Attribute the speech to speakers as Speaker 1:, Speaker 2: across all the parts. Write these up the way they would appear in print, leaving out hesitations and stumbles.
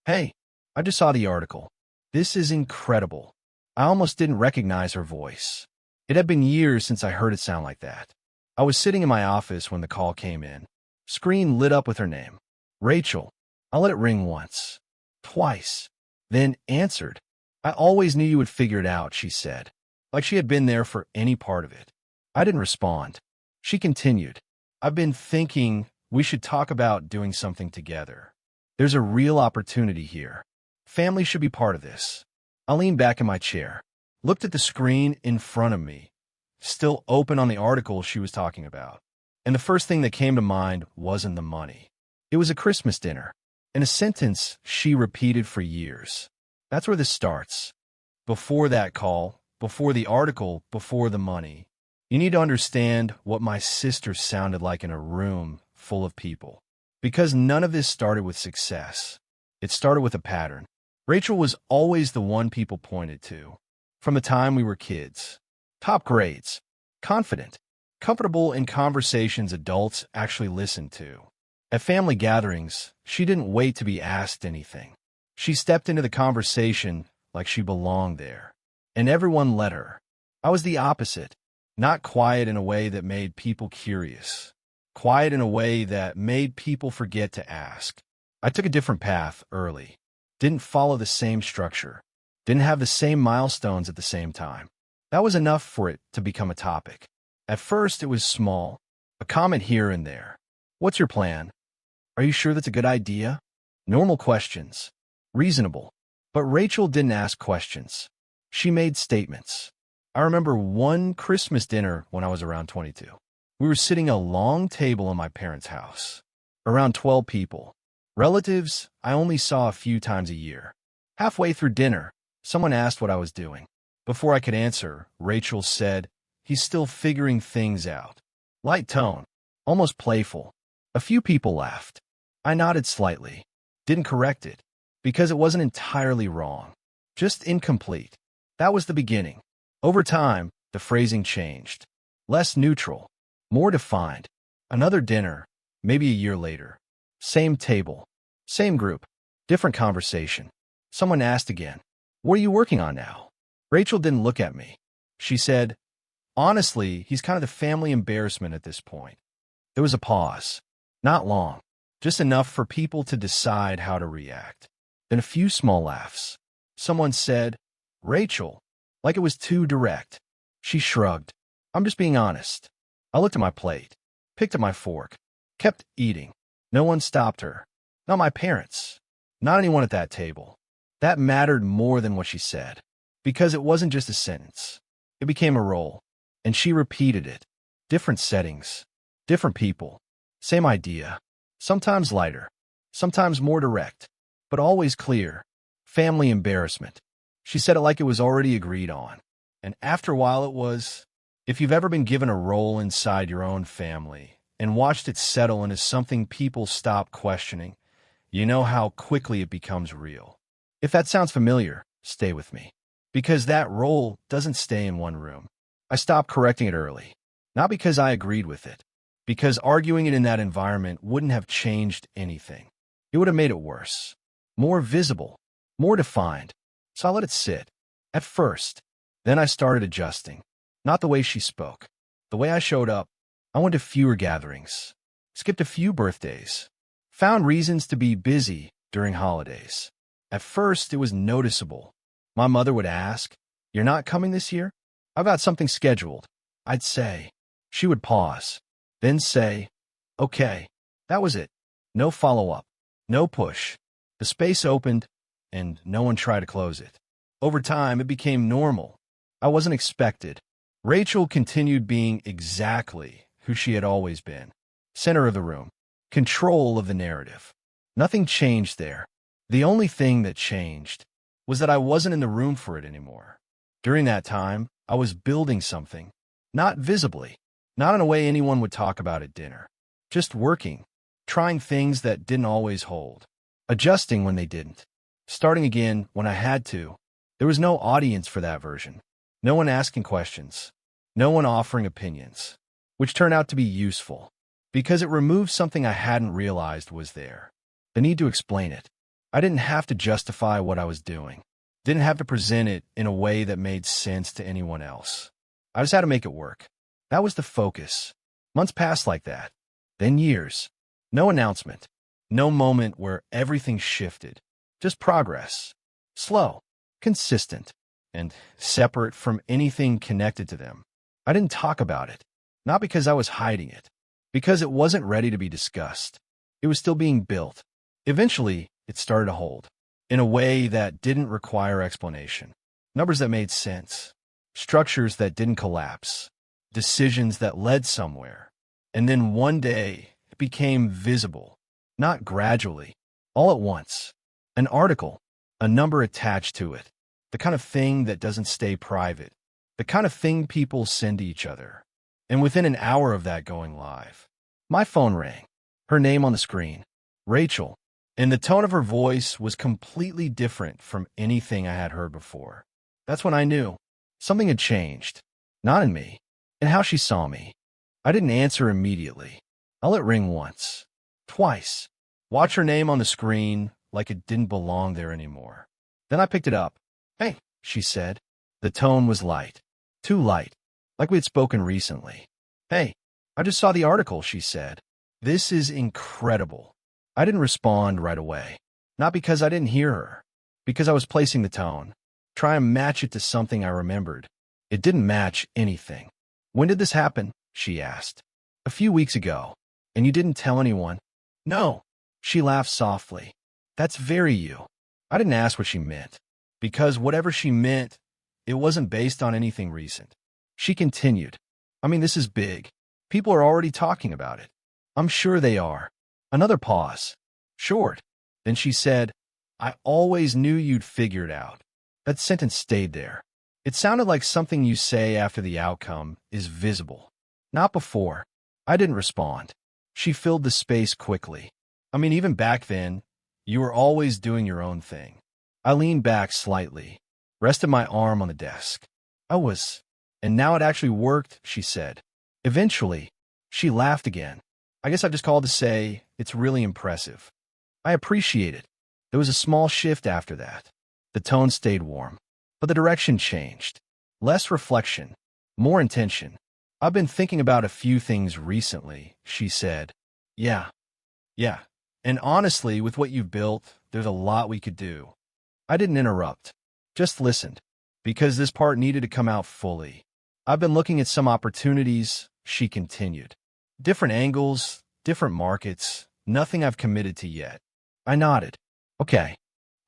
Speaker 1: Hey, I just saw the article. This is incredible. I almost didn't recognize her voice. It had been years since I heard it sound like that. I was sitting in my office when the call came in. Screen lit up with her name. Rachel. I let it ring once. Twice. Then answered. I always knew you would figure it out, she said, like she had been there for any part of it. I didn't respond. She continued. I've been thinking we should talk about doing something together. There's a real opportunity here. Family should be part of this. I leaned back in my chair, looked at the screen in front of me, still open on the article she was talking about. And the first thing that came to mind wasn't the money. It was a Christmas dinner, and a sentence she repeated for years. That's where this starts. Before that call, before the article, before the money, you need to understand what my sister sounded like in a room full of people. Because none of this started with success. It started with a pattern. Rachel was always the one people pointed to. From the time we were kids. Top grades. Confident. Comfortable in conversations adults actually listened to. At family gatherings, she didn't wait to be asked anything. She stepped into the conversation like she belonged there. And everyone let her. I was the opposite. Not quiet in a way that made people curious. Quiet in a way that made people forget to ask. I took a different path early. Didn't follow the same structure. Didn't have the same milestones at the same time. That was enough for it to become a topic. At first, it was small. A comment here and there. What's your plan? Are you sure that's a good idea? Normal questions. Reasonable. But Rachel didn't ask questions. She made statements. I remember one Christmas dinner when I was around 22. We were sitting at a long table in my parents' house. Around 12 people. Relatives I only saw a few times a year. Halfway through dinner, someone asked what I was doing. Before I could answer, Rachel said, "He's still figuring things out." Light tone. Almost playful. A few people laughed. I nodded slightly. Didn't correct it. Because it wasn't entirely wrong. Just incomplete. That was the beginning. Over time, the phrasing changed. Less neutral. More defined. Another dinner, maybe a year later. Same table. Same group. Different conversation. Someone asked again, "What are you working on now?" Rachel didn't look at me. She said, "Honestly, he's kind of the family embarrassment at this point." There was a pause. Not long. Just enough for people to decide how to react. Then a few small laughs. Someone said, "Rachel," like it was too direct. She shrugged. "I'm just being honest." I looked at my plate, picked up my fork, kept eating. No one stopped her. Not my parents. Not anyone at that table. That mattered more than what she said. Because it wasn't just a sentence. It became a role. And she repeated it. Different settings. Different people. Same idea. Sometimes lighter. Sometimes more direct. But always clear. Family embarrassment. She said it like it was already agreed on. And after a while it was. If you've ever been given a role inside your own family and watched it settle into something people stop questioning, you know how quickly it becomes real. If that sounds familiar, stay with me. Because that role doesn't stay in one room. I stopped correcting it early. Not because I agreed with it. Because arguing it in that environment wouldn't have changed anything. It would have made it worse. More visible. More defined. So I let it sit. At first. Then I started adjusting. Not the way she spoke. The way I showed up. I went to fewer gatherings. Skipped a few birthdays. Found reasons to be busy during holidays. At first, it was noticeable. My mother would ask, "You're not coming this year?" "I've got something scheduled." I'd say. She would pause. Then say, "Okay." That was it. No follow-up. No push. The space opened, and no one tried to close it. Over time, it became normal. I wasn't expected. Rachel continued being exactly who she had always been. Center of the room. Control of the narrative. Nothing changed there. The only thing that changed was that I wasn't in the room for it anymore. During that time, I was building something. Not visibly. Not in a way anyone would talk about at dinner. Just working. Trying things that didn't always hold. Adjusting when they didn't. Starting again when I had to. There was no audience for that version. No one asking questions. No one offering opinions. Which turned out to be useful. Because it removed something I hadn't realized was there. The need to explain it. I didn't have to justify what I was doing. Didn't have to present it in a way that made sense to anyone else. I just had to make it work. That was the focus. Months passed like that. Then years. No announcement. No moment where everything shifted. Just progress. Slow. Consistent. And separate from anything connected to them. I didn't talk about it. Not because I was hiding it. Because it wasn't ready to be discussed. It was still being built. Eventually, it started to hold. In a way that didn't require explanation. Numbers that made sense. Structures that didn't collapse. Decisions that led somewhere. And then one day, it became visible. Not gradually. All at once. An article. A number attached to it. The kind of thing that doesn't stay private. The kind of thing people send to each other. And within an hour of that going live, my phone rang. Her name on the screen. Rachel. And the tone of her voice was completely different from anything I had heard before. That's when I knew. Something had changed. Not in me. In how she saw me. I didn't answer immediately. I let it ring once. Twice. Watch her name on the screen like it didn't belong there anymore. Then I picked it up. "Hey," she said. The tone was light. Too light. Like we had spoken recently. "Hey, I just saw the article," she said. "This is incredible." I didn't respond right away. Not because I didn't hear her. Because I was placing the tone. Try and match it to something I remembered. It didn't match anything. "When did this happen?" she asked. "A few weeks ago. And you didn't tell anyone?" "No." She laughed softly. "That's very you." I didn't ask what she meant. Because whatever she meant, it wasn't based on anything recent. She continued. "I mean, this is big. People are already talking about it." "I'm sure they are." Another pause. Short. Then she said, "I always knew you'd figure it out." That sentence stayed there. It sounded like something you say after the outcome is visible. Not before. I didn't respond. She filled the space quickly. "I mean, even back then, you were always doing your own thing." I leaned back slightly, rested my arm on the desk. "I was. And now it actually worked," she said. Eventually, she laughed again. "I guess I've just called to say it's really impressive." I appreciate it. There was a small shift after that. The tone stayed warm, but the direction changed. Less reflection, more intention. "I've been thinking about a few things recently," she said. Yeah. And honestly, with what you've built, there's a lot we could do." I didn't interrupt. Just listened. Because this part needed to come out fully. "I've been looking at some opportunities," she continued. "Different angles, different markets, nothing I've committed to yet." I nodded. "Okay.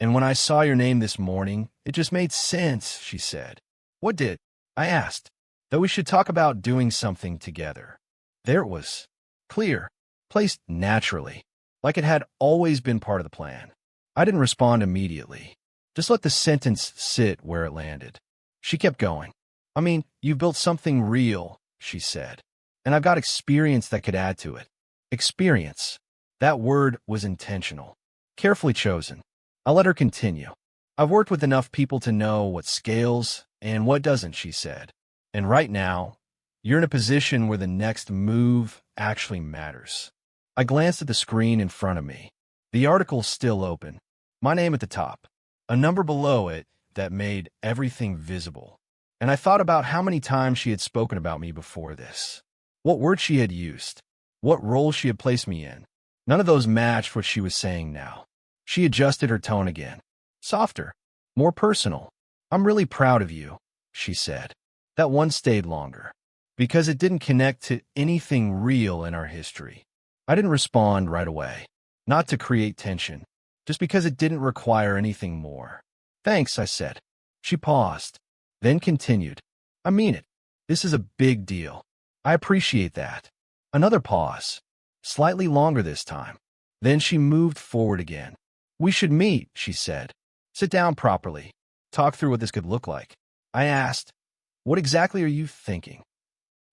Speaker 1: And when I saw your name this morning, it just made sense," she said. "What did?" I asked. "That we should talk about doing something together." There it was. Clear. Placed naturally. Like it had always been part of the plan. I didn't respond immediately. Just let the sentence sit where it landed. She kept going. "I mean, you've built something real," she said. "And I've got experience that could add to it." Experience. That word was intentional. Carefully chosen. I let her continue. "I've worked with enough people to know what scales and what doesn't," she said. "And right now, you're in a position where the next move actually matters." I glanced at the screen in front of me. The article's still open. My name at the top. A number below it that made everything visible. And I thought about how many times she had spoken about me before this. What words she had used. What role she had placed me in. None of those matched what she was saying now. She adjusted her tone again. Softer. More personal. "I'm really proud of you," she said. That one stayed longer. Because it didn't connect to anything real in our history. I didn't respond right away. Not to create tension. Just because it didn't require anything more. "Thanks," I said. She paused. Then continued. "I mean it. This is a big deal. I appreciate that." Another pause. Slightly longer this time. Then she moved forward again. "We should meet," she said. "Sit down properly. Talk through what this could look like." I asked, "What exactly are you thinking?"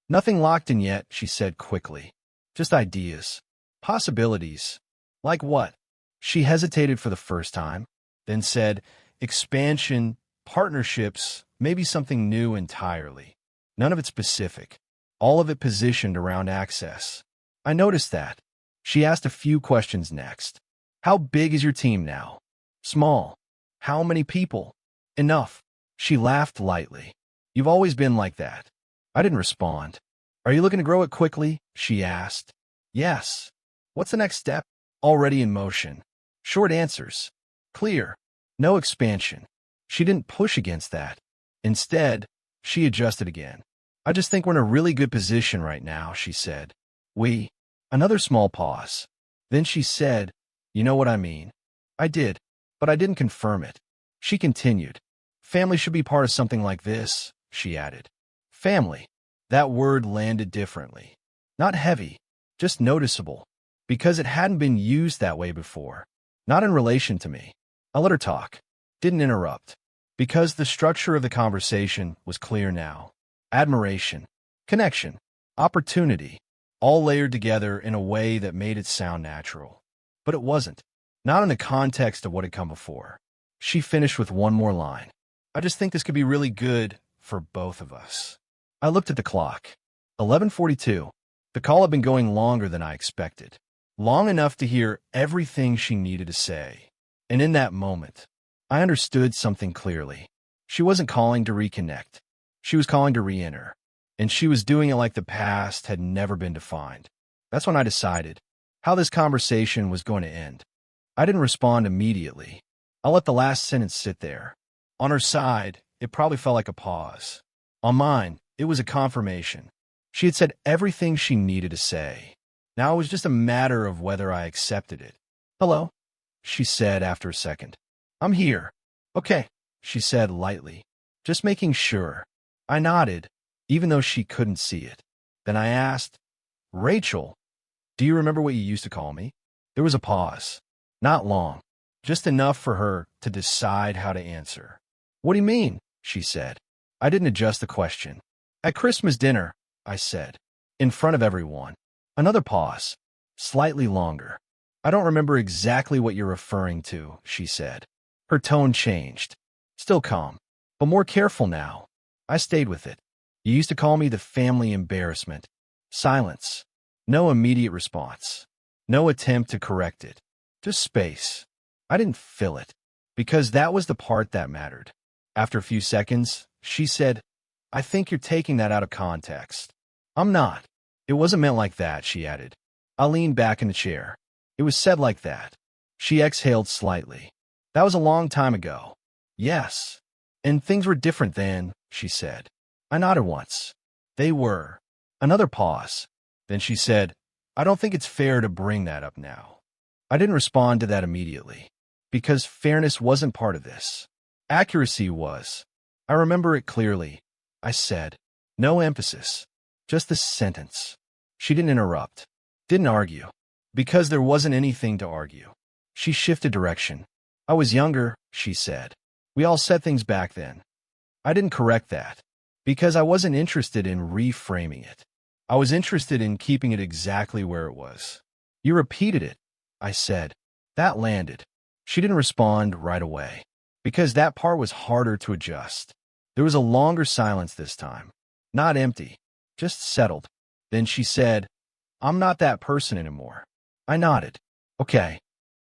Speaker 1: "Nothing locked in yet," she said quickly. "Just ideas. Possibilities." "Like what?" She hesitated for the first time, then said, "Expansion, partnerships, maybe something new entirely." None of it specific. All of it positioned around access. I noticed that. She asked a few questions next. "How big is your team now?" Small. How many people? Enough. She laughed lightly. You've always been like that. I didn't respond. Are you looking to grow it quickly? She asked. Yes. What's the next step? Already in motion. Short answers. Clear. No expansion. She didn't push against that. Instead, she adjusted again. I just think we're in a really good position right now, she said. We. Another small pause. Then she said, you know what I mean. I did, but I didn't confirm it. She continued. Family should be part of something like this, she added. Family. That word landed differently. Not heavy, just noticeable, because it hadn't been used that way before. Not in relation to me. I let her talk. Didn't interrupt. Because the structure of the conversation was clear now. Admiration, connection, opportunity, all layered together in a way that made it sound natural. But it wasn't. Not in the context of what had come before. She finished with one more line. I just think this could be really good for both of us. I looked at the clock. 11:42. The call had been going longer than I expected. Long enough to hear everything she needed to say. And in that moment, I understood something clearly. She wasn't calling to reconnect. She was calling to re-enter. And she was doing it like the past had never been defined. That's when I decided how this conversation was going to end. I didn't respond immediately. I let the last sentence sit there. On her side, it probably felt like a pause. On mine, it was a confirmation. She had said everything she needed to say. Now it was just a matter of whether I accepted it. Hello, she said after a second. I'm here. Okay, she said lightly, just making sure. I nodded, even though she couldn't see it. Then I asked, Rachel, do you remember what you used to call me? There was a pause. Not long, just enough for her to decide how to answer. What do you mean? She said. I didn't adjust the question. At Christmas dinner, I said, in front of everyone. Another pause, slightly longer. I don't remember exactly what you're referring to, she said. Her tone changed. Still calm, but more careful now. I stayed with it. You used to call me the family embarrassment. Silence. No immediate response. No attempt to correct it. Just space. I didn't fill it, because that was the part that mattered. After a few seconds, she said, I think you're taking that out of context. I'm not. It wasn't meant like that, she added. I leaned back in the chair. It was said like that. She exhaled slightly. That was a long time ago. Yes. And things were different then, she said. I nodded once. They were. Another pause. Then she said, I don't think it's fair to bring that up now. I didn't respond to that immediately, because fairness wasn't part of this. Accuracy was. I remember it clearly. I said, no emphasis, just the sentence. She didn't interrupt, didn't argue, because there wasn't anything to argue. She shifted direction. I was younger, she said. We all said things back then. I didn't correct that, because I wasn't interested in reframing it. I was interested in keeping it exactly where it was. You repeated it, I said. That landed. She didn't respond right away, because that part was harder to adjust. There was a longer silence this time. Not empty, just settled. Then she said, I'm not that person anymore. I nodded. Okay.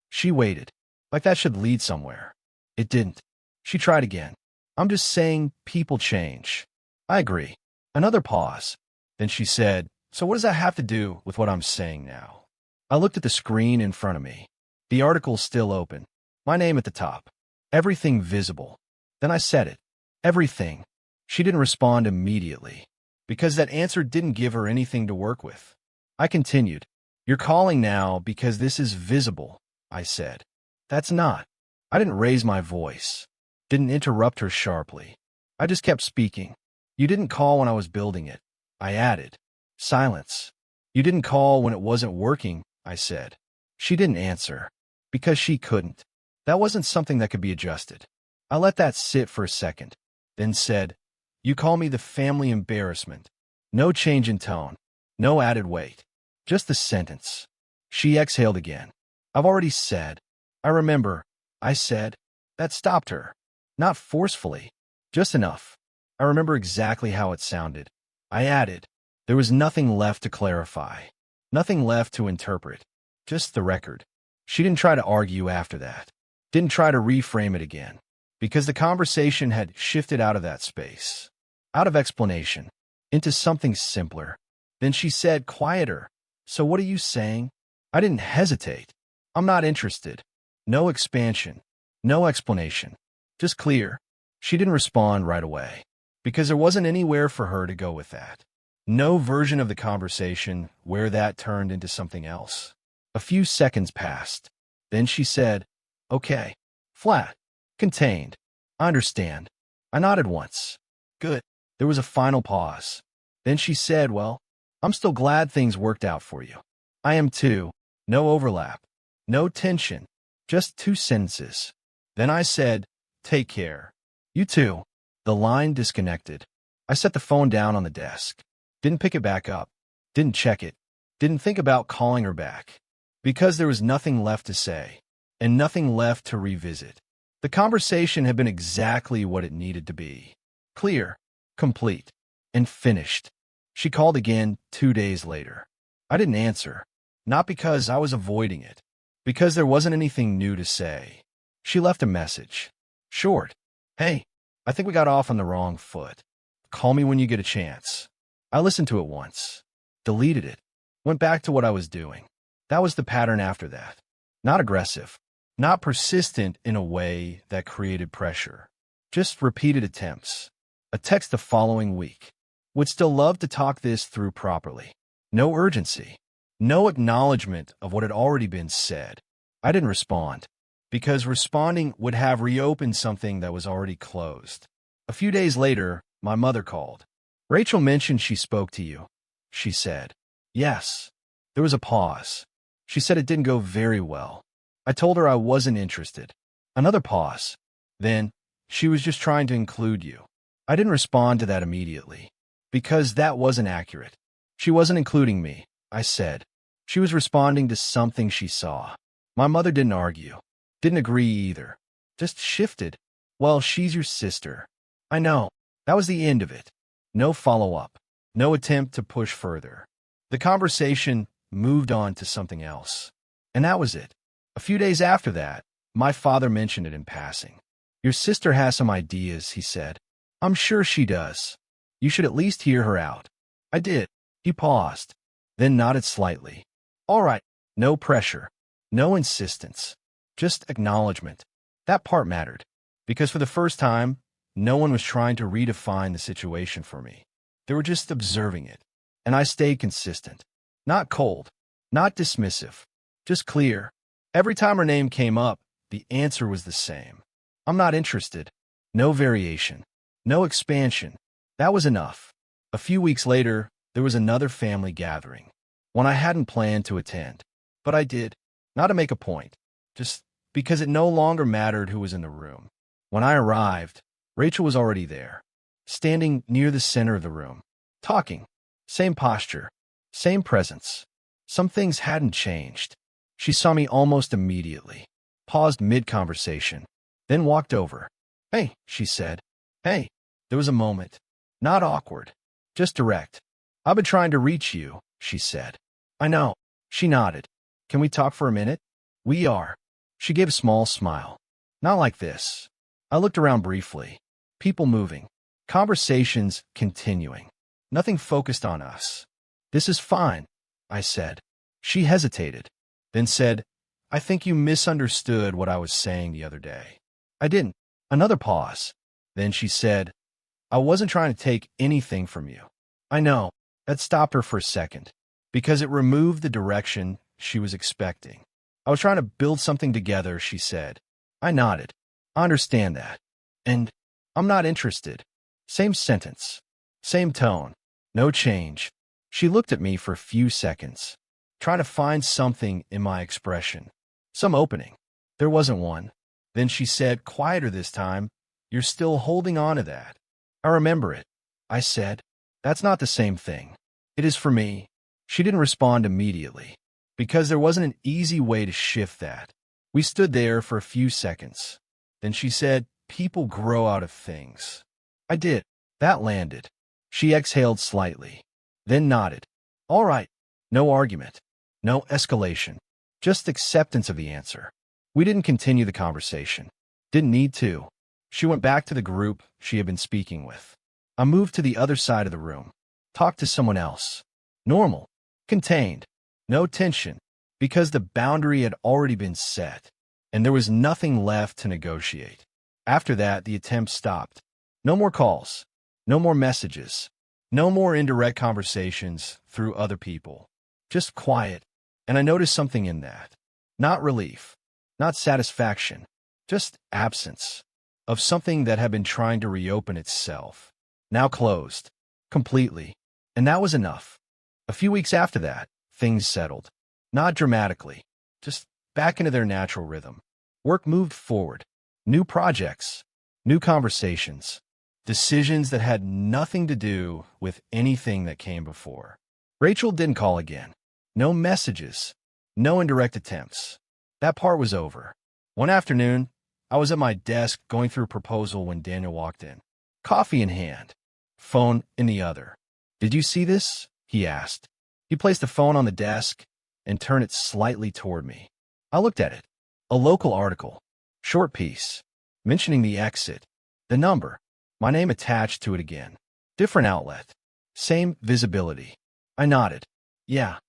Speaker 1: She waited, like that should lead somewhere. It didn't. She tried again. I'm just saying people change. I agree. Another pause. Then she said, so what does that have to do with what I'm saying now? I looked at the screen in front of me. The article's still open. My name at the top. Everything visible. Then I said it. Everything. She didn't respond immediately, because that answer didn't give her anything to work with. I continued. You're calling now because this is visible, I said. That's not. I didn't raise my voice. Didn't interrupt her sharply. I just kept speaking. You didn't call when I was building it, I added. Silence. You didn't call when it wasn't working, I said. She didn't answer, because she couldn't. That wasn't something that could be adjusted. I let that sit for a second, then said, you call me the family embarrassment. No change in tone, no added weight, just the sentence. She exhaled again. I've already said. I remember, I said. That stopped her. Not forcefully, just enough. I remember exactly how it sounded. I added. There was nothing left to clarify, nothing left to interpret, just the record. She didn't try to argue after that. Didn't try to reframe it again, because the conversation had shifted out of that space, out of explanation, into something simpler. Then she said, quieter, "So what are you saying?" I didn't hesitate. "I'm not interested." No expansion, no explanation, just clear. She didn't respond right away, because there wasn't anywhere for her to go with that. No version of the conversation where that turned into something else. A few seconds passed. Then she said, "Okay." Flat. Contained. "I understand." I nodded once. "Good." There was a final pause. Then she said, "Well, I'm still glad things worked out for you." "I am too." No overlap. No tension. Just two sentences. Then I said, "Take care." "You too." The line disconnected. I set the phone down on the desk. Didn't pick it back up. Didn't check it. Didn't think about calling her back. Because there was nothing left to say, and nothing left to revisit. The conversation had been exactly what it needed to be. Clear, complete, and finished. She called again 2 days later. I didn't answer. Not because I was avoiding it. Because there wasn't anything new to say. She left a message. Short. "Hey, I think we got off on the wrong foot. Call me when you get a chance." I listened to it once. Deleted it. Went back to what I was doing. That was the pattern after that. Not aggressive. Not persistent in a way that created pressure. Just repeated attempts. A text the following week. "Would still love to talk this through properly." No urgency. No acknowledgement of what had already been said. I didn't respond, because responding would have reopened something that was already closed. A few days later, my mother called. "Rachel mentioned she spoke to you," she said. "Yes." There was a pause. She said it didn't go very well. I told her I wasn't interested. Another pause. Then, "She was just trying to include you." I didn't respond to that immediately, because that wasn't accurate. "She wasn't including me," I said. She was responding to something she saw. My mother didn't argue. Didn't agree either. Just shifted. "Well, she's your sister." I know. That was the end of it. No follow-up. No attempt to push further. The conversation moved on to something else. And that was it. A few days after that, my father mentioned it in passing. "Your sister has some ideas," he said. "I'm sure she does. You should at least hear her out." I did. He paused, then nodded slightly. "All right." No pressure. No insistence. Just acknowledgement. That part mattered, because for the first time, no one was trying to redefine the situation for me. They were just observing it. And I stayed consistent. Not cold. Not dismissive. Just clear. Every time her name came up, the answer was the same. "I'm not interested." No variation. No expansion. That was enough. A few weeks later, there was another family gathering. One I hadn't planned to attend. But I did. Not to make a point. Just because it no longer mattered who was in the room. When I arrived, Rachel was already there. Standing near the center of the room. Talking. Same posture. Same presence. Some things hadn't changed. She saw me almost immediately. Paused mid-conversation. Then walked over. "Hey," she said. "Hey." There was a moment. Not awkward. Just direct. "I've been trying to reach you," she said. "I know." She nodded. "Can we talk for a minute?" "We are." She gave a small smile. "Not like this." I looked around briefly. People moving. Conversations continuing. Nothing focused on us. "This is fine," I said. She hesitated, then said, "I think you misunderstood what I was saying the other day." I didn't. Another pause. Then she said, "I wasn't trying to take anything from you." I know. That stopped her for a second, because it removed the direction she was expecting. "I was trying to build something together," she said. I nodded. "I understand that." And, "I'm not interested." Same sentence. Same tone. No change. She looked at me for a few seconds, trying to find something in my expression. Some opening. There wasn't one. Then she said, quieter this time, "You're still holding on to that." "I remember it," I said. "That's not the same thing." "It is for me." She didn't respond immediately, because there wasn't an easy way to shift that. We stood there for a few seconds. Then she said, "People grow out of things." I did. That landed. She exhaled slightly, then nodded. "All right." No argument. No escalation. Just acceptance of the answer. We didn't continue the conversation. Didn't need to. She went back to the group she had been speaking with. I moved to the other side of the room. Talked to someone else. Normal. Contained. No tension. Because the boundary had already been set, and there was nothing left to negotiate. After that, the attempt stopped. No more calls. No more messages. No more indirect conversations through other people. Just quiet. And I noticed something in that. Not relief. Not satisfaction. Just absence. Of something that had been trying to reopen itself. Now closed. Completely. And that was enough. A few weeks after that, things settled. Not dramatically. Just back into their natural rhythm. Work moved forward. New projects. New conversations. Decisions that had nothing to do with anything that came before. Rachel didn't call again. No messages. No indirect attempts. That part was over. One afternoon, I was at my desk going through a proposal when Daniel walked in. Coffee in hand. Phone in the other. "Did you see this?" he asked. He placed the phone on the desk and turned it slightly toward me. I looked at it. A local article. Short piece. Mentioning the exit. The number. My name attached to it again. Different outlet. Same visibility. I nodded. "Yeah."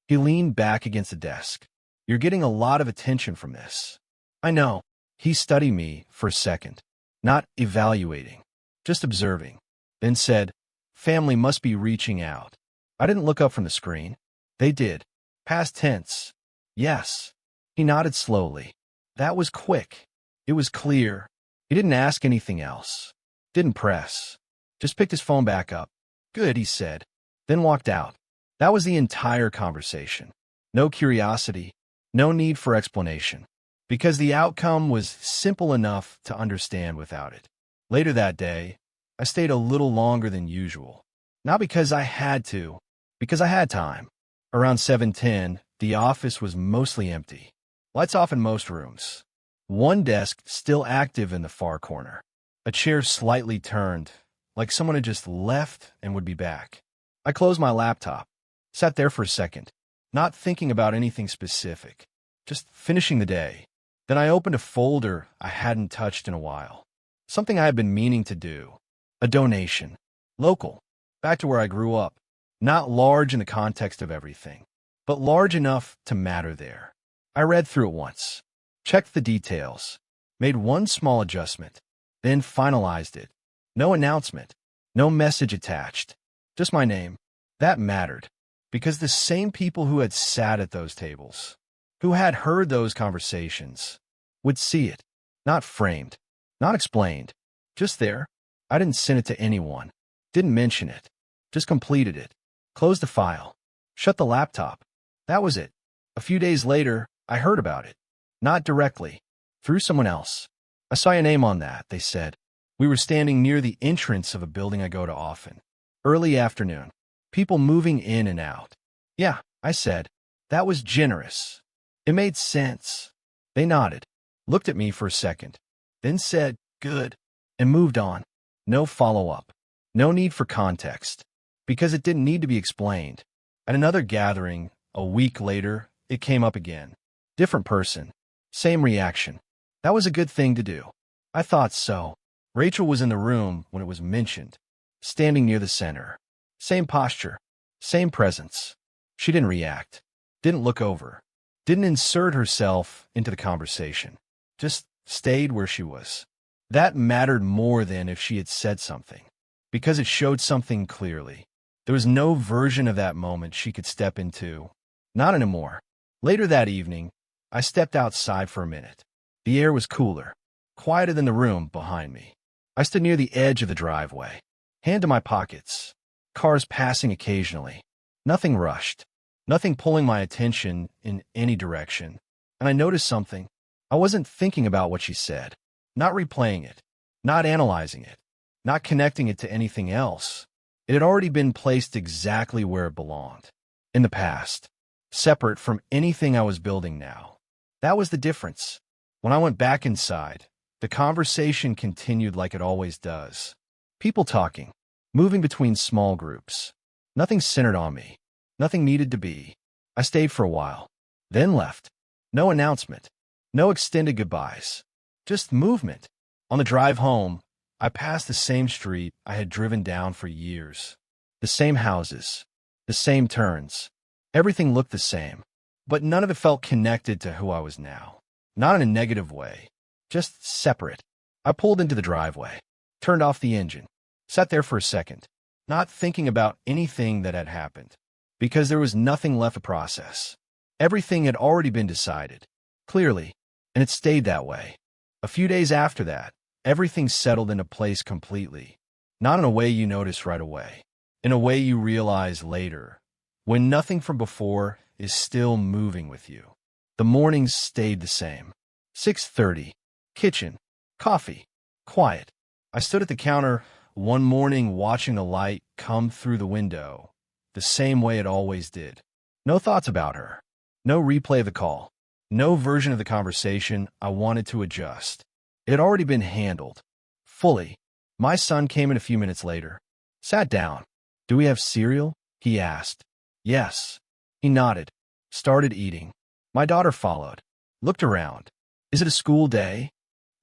Speaker 1: He leaned back against the desk. "You're getting a lot of attention from this." "I know." He studied me for a second. Not evaluating. Just observing. Then said, "Family must be reaching out." I didn't look up from the screen. They did. Past tense. "Yes." He nodded slowly. That was quick. It was clear. He didn't ask anything else. Didn't press. Just picked his phone back up. "Good," he said. Then walked out. That was the entire conversation. No curiosity. No need for explanation. Because the outcome was simple enough to understand without it. Later that day, I stayed a little longer than usual. Not because I had to, because I had time. Around 7:10, the office was mostly empty. Lights off in most rooms. One desk still active in the far corner. A chair slightly turned, like someone had just left and would be back. I closed my laptop. Sat there for a second, not thinking about anything specific. Just finishing the day. Then I opened a folder I hadn't touched in a while. Something I had been meaning to do. A donation. Local. Back to where I grew up. Not large in the context of everything, but large enough to matter there. I read through it once. Checked the details. Made one small adjustment. Then finalized it. No announcement. No message attached. Just my name. That mattered. Because the same people who had sat at those tables, who had heard those conversations, would see it. Not framed. Not explained. Just there. I didn't send it to anyone. Didn't mention it. Just completed it. Closed the file. Shut the laptop. That was it. A few days later, I heard about it. Not directly. Through someone else. "I saw your name on that," they said. We were standing near the entrance of a building I go to often. Early afternoon. People moving in and out. "Yeah," I said. That was generous. It made sense. They nodded. Looked at me for a second. Then said, "Good," and moved on. No follow-up. No need for context. Because it didn't need to be explained. At another gathering, a week later, it came up again. Different person. Same reaction. That was a good thing to do. I thought so. Rachel was in the room when it was mentioned. Standing near the center. Same posture. Same presence. She didn't react. Didn't look over. Didn't insert herself into the conversation. Just stayed where she was. That mattered more than if she had said something. Because it showed something clearly. There was no version of that moment she could step into. Not anymore. Later that evening, I stepped outside for a minute. The air was cooler. Quieter than the room behind me. I stood near the edge of the driveway. Hand to my pockets. Cars passing occasionally. Nothing rushed. Nothing pulling my attention in any direction. And I noticed something. I wasn't thinking about what she said. Not replaying it. Not analyzing it. Not connecting it to anything else. It had already been placed exactly where it belonged. In the past. Separate from anything I was building now. That was the difference. When I went back inside, the conversation continued like it always does. People talking. Moving between small groups. Nothing centered on me. Nothing needed to be. I stayed for a while. Then left. No announcement. No extended goodbyes. Just movement. On the drive home, I passed the same street I had driven down for years. The same houses. The same turns. Everything looked the same. But none of it felt connected to who I was now. Not in a negative way. Just separate. I pulled into the driveway. Turned off the engine. Sat there for a second. Not thinking about anything that had happened. Because there was nothing left to process. Everything had already been decided. Clearly. And it stayed that way. A few days after that, everything settled into place completely. Not in a way you notice right away. In a way you realize later. When nothing from before is still moving with you. The mornings stayed the same. 6:30. Kitchen. Coffee. Quiet. I stood at the counter one morning watching the light come through the window. The same way it always did. No thoughts about her. No replay of the call. No version of the conversation I wanted to adjust. It had already been handled. Fully. My son came in a few minutes later. Sat down. "Do we have cereal?" he asked. "Yes." He nodded. Started eating. My daughter followed. Looked around. "Is it a school day?"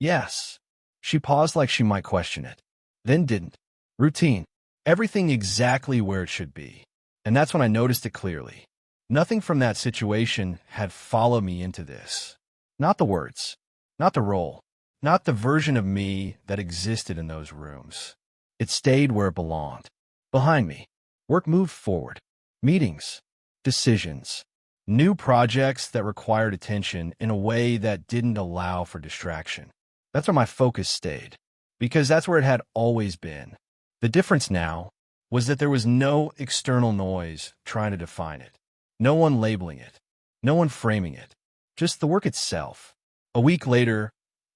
Speaker 1: "Yes." She paused like she might question it. Then didn't. Routine. Everything exactly where it should be. And that's when I noticed it clearly. Nothing from that situation had followed me into this. Not the words. Not the role. Not the version of me that existed in those rooms. It stayed where it belonged. Behind me. Work moved forward. Meetings. Decisions. New projects that required attention in a way that didn't allow for distraction. That's where my focus stayed. Because that's where it had always been. The difference now was that there was no external noise trying to define it. No one labeling it. No one framing it. Just the work itself. A week later,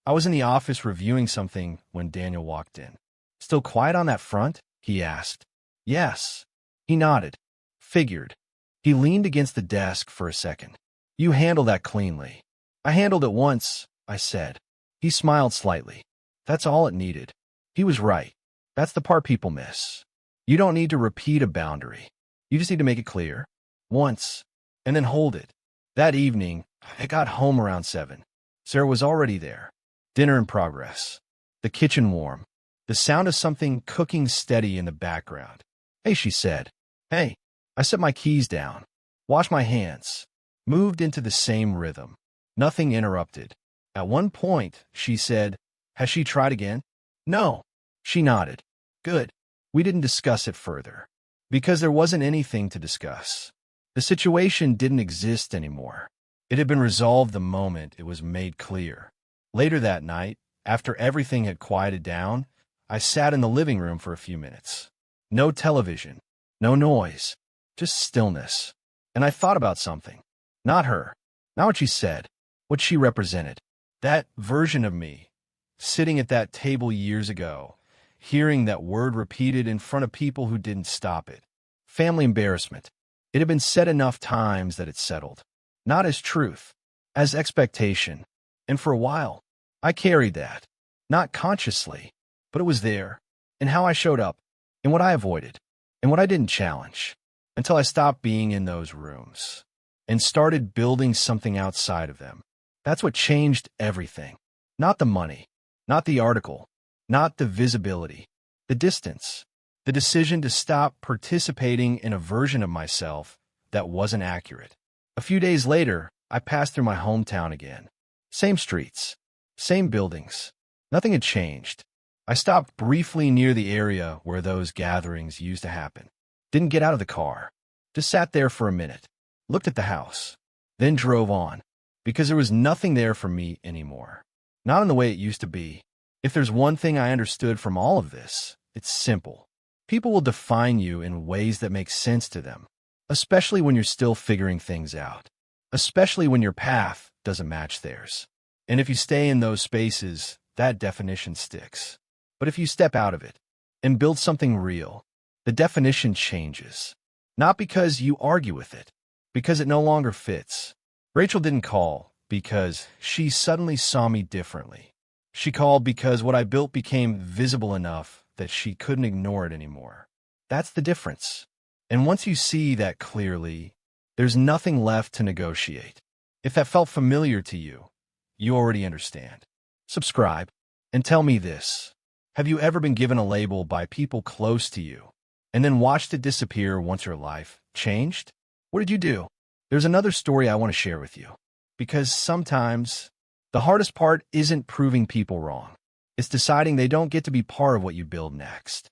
Speaker 1: I was in the office reviewing something when Daniel walked in. "Still quiet on that front?" he asked. "Yes." He nodded. Figured. He leaned against the desk for a second. "You handle that cleanly." "I handled it once," I said. He smiled slightly. That's all it needed. He was right. That's the part people miss. You don't need to repeat a boundary. You just need to make it clear. Once. And then hold it. That evening, I got home around 7. Sarah was already there. Dinner in progress. The kitchen warm. The sound of something cooking steady in the background. "Hey," she said. "Hey." I set my keys down. Washed my hands. Moved into the same rhythm. Nothing interrupted. At one point, she said, "Has she tried again?" "No." She nodded. "Good." We didn't discuss it further. Because there wasn't anything to discuss. The situation didn't exist anymore. It had been resolved the moment it was made clear. Later that night, after everything had quieted down, I sat in the living room for a few minutes. No television. No noise. Just stillness. And I thought about something. Not her. Not what she said. What she represented. That version of me, sitting at that table years ago, hearing that word repeated in front of people who didn't stop it. Family embarrassment. It had been said enough times that it settled. Not as truth, as expectation. And for a while, I carried that. Not consciously, but it was there. In how I showed up, in what I avoided, and what I didn't challenge. Until I stopped being in those rooms. And started building something outside of them. That's what changed everything. Not the money. Not the article. Not the visibility. The distance. The decision to stop participating in a version of myself that wasn't accurate. A few days later, I passed through my hometown again. Same streets. Same buildings. Nothing had changed. I stopped briefly near the area where those gatherings used to happen. Didn't get out of the car. Just sat there for a minute. Looked at the house. Then drove on. Because there was nothing there for me anymore. Not in the way it used to be. If there's one thing I understood from all of this, it's simple. People will define you in ways that make sense to them, especially when you're still figuring things out, especially when your path doesn't match theirs. And if you stay in those spaces, that definition sticks. But if you step out of it and build something real, the definition changes. Not because you argue with it, because it no longer fits. Rachel didn't call because she suddenly saw me differently. She called because what I built became visible enough that she couldn't ignore it anymore. That's the difference. And once you see that clearly, there's nothing left to negotiate. If that felt familiar to you, You already understand. Subscribe and tell me this. Have you ever been given a label by people close to you and then watched it disappear once your life changed? What did you do? There's another story I want to share with you, because sometimes the hardest part isn't proving people wrong. It's deciding they don't get to be part of what you build next.